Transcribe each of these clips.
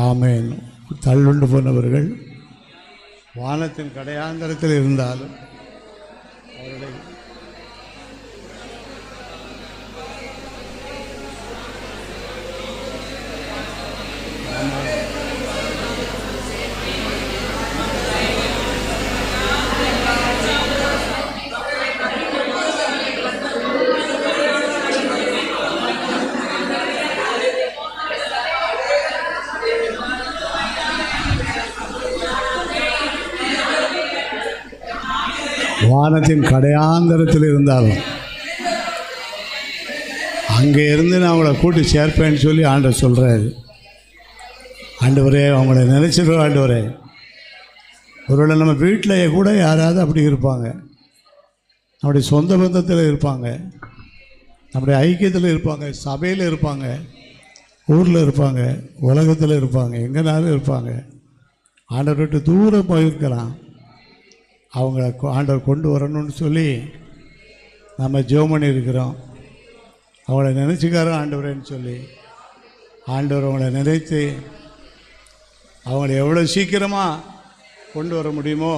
ஆமேன். தள்ளுண்டு போனவர்கள் வானத்தின் கடையாந்தரத்தில் இருந்தாலும் அவருடைய வானத்தின் கடையாந்தரத்தில் இருந்தாலும் அங்கே இருந்து நான் அவங்கள கூட்டி சேர்ப்பேன்னு சொல்லி ஆண்டவர் சொல்கிறாரு. ஆண்டவரே அவங்கள நினைச்சிருவோம். ஆண்டவரே, ஒருவேளை நம்ம வீட்டில் கூட யாராவது அப்படி இருப்பாங்க, நம்முடைய சொந்த பந்தத்தில் இருப்பாங்க, நம்முடைய ஐக்கியத்தில் இருப்பாங்க, சபையில் இருப்பாங்க, ஊரில் இருப்பாங்க, உலகத்தில் இருப்பாங்க, எங்கேனாலும் இருப்பாங்க. ஆண்டவர் விட்டு தூரம் போயிருக்கலாம். அவங்கள ஆண்டவர் கொண்டு வரணும்னு சொல்லி நம்ம ஜெபம் பண்ணியிருக்கிறோம். அவங்கள நினச்சிக்காரோ ஆண்டவரேன்னு சொல்லி ஆண்டவர் அவங்கள நினைத்து அவங்கள எவ்வளோ சீக்கிரமாக கொண்டு வர முடியுமோ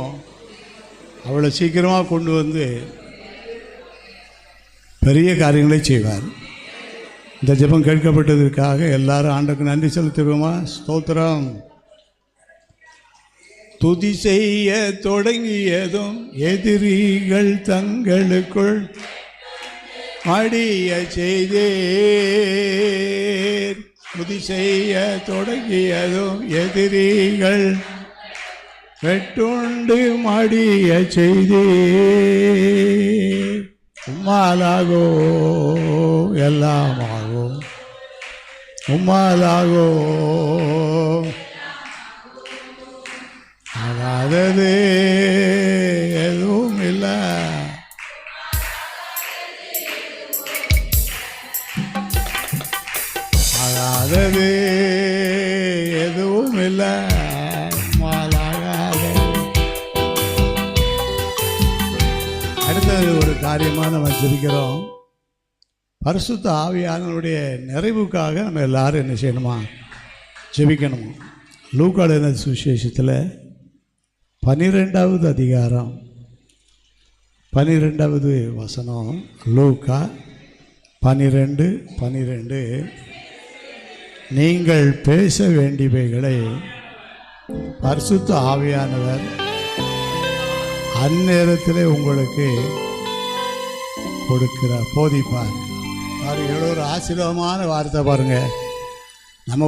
அவ்வளோ சீக்கிரமாக கொண்டு வந்து பெரிய காரியங்களை செய்வார். இந்த ஜெபம் கேட்கப்பட்டதற்காக எல்லாரும் ஆண்டவருக்கு நன்றி செலுத்துவோமா? ஸ்தோத்திரம். துதி செய்ய தொடங்கியதும் எதிரிகள் தங்களுக்குள் மடிய செய்தேர். துதி செய்ய தொடங்கியதும் எதிரிகள் வெட்டுண்டு மடிய செய்தேர். உம்மாலாகோ எல்லாமாகோ, உம்மாலாகோ ஆகாதது எதுவும் இல்லை. ஆகாதது எதுவும் இல்லை. அடுத்தது ஒரு காரியமாக நம்ம ஜெபிக்கிறோம். பரிசுத்த ஆவியானவருடைய நிறைவுக்காக நம்ம எல்லாரும் என்ன செய்யணுமா? ஜெபிக்கணுமா? லூக்கா எழுதின சுவிசேஷத்தில் 12வது அதிகாரம் 12வது வசனம். லூக்கா 12:12. நீங்கள் பேச வேண்டியவைகளை பரிசுத்த ஆவியானவர் அந்நேரத்தில் உங்களுக்கு கொடுக்கிறார், போதிப்பார். பாருங்கள், எவ்வளோ ஒரு ஆசீர்வாதமான வார்த்தை பாருங்கள். நம்ம